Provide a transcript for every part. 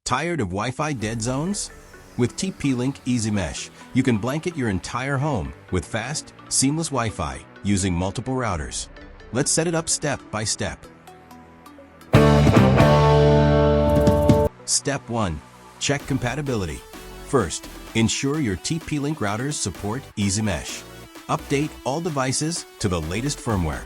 Tired of Wi-Fi dead zones? With TP-Link EasyMesh, you can blanket your entire home with fast, seamless Wi-Fi using multiple routers. Let's set it up step by step. Step 1. Check compatibility. First, ensure your TP-Link routers support EasyMesh. Update all devices to the latest firmware.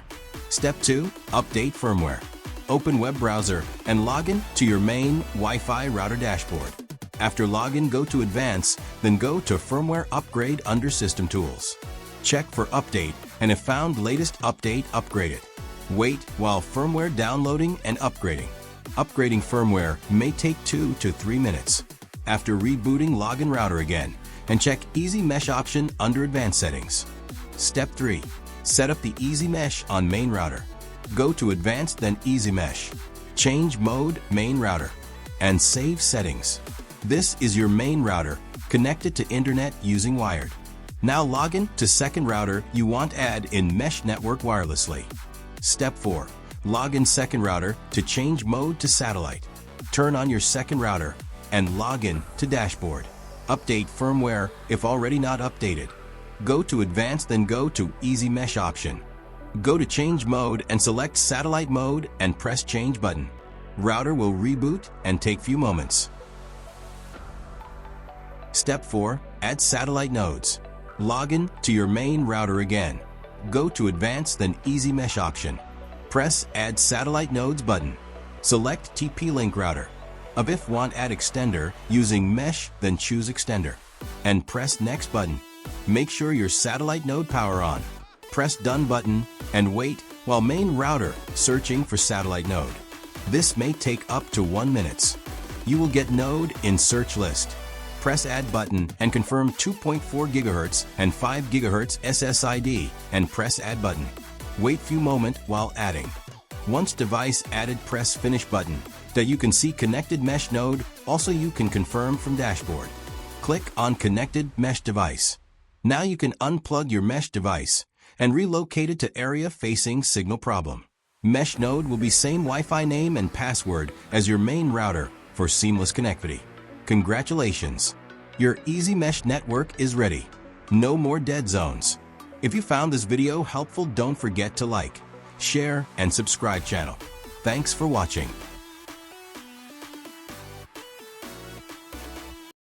Step 2. Update firmware. Open web browser and log in to your main Wi-Fi router dashboard. After login, go to Advanced, then go to Firmware Upgrade under System Tools. Check for Update, and if found latest update, upgrade it. Wait while firmware downloading and upgrading. Upgrading firmware may take 2 to 3 minutes. After rebooting, login router again, and check EasyMesh option under Advanced Settings. Step 3. Set up the EasyMesh on main router. Go to Advanced, then EasyMesh. Change mode main router and save settings. This is your main router connected to internet using wired. Now log in to second router you want add in mesh network wirelessly. Step 4. Log in second router to change mode to satellite. Turn on your second router and log in to dashboard. Update firmware if already not updated. Go to Advanced, then go to EasyMesh option. Go to Change Mode and select Satellite Mode and press Change button. Router will reboot and take few moments. Step 4. Add satellite nodes. Log in to your main router again. Go to Advanced, then EasyMesh option. Press Add Satellite Nodes button. Select TP-Link router. If want add extender using mesh, then choose extender. And press Next button. Make sure your satellite node power on. Press Done button and wait while main router searching for satellite node. This may take up to 1 minute. You will get node in search list. Press Add button and confirm 2.4 GHz and 5 GHz SSID and press Add button. Wait few moment while adding. Once device added, press Finish button that you can see connected mesh node. Also you can confirm from dashboard. Click on Connected Mesh Device. Now you can unplug your mesh device and relocate it to area facing signal problem. Mesh node will be same Wi-Fi name and password as your main router for seamless connectivity. Congratulations! Your EasyMesh network is ready. No more dead zones. If you found this video helpful, don't forget to like, share, and subscribe channel. Thanks for watching.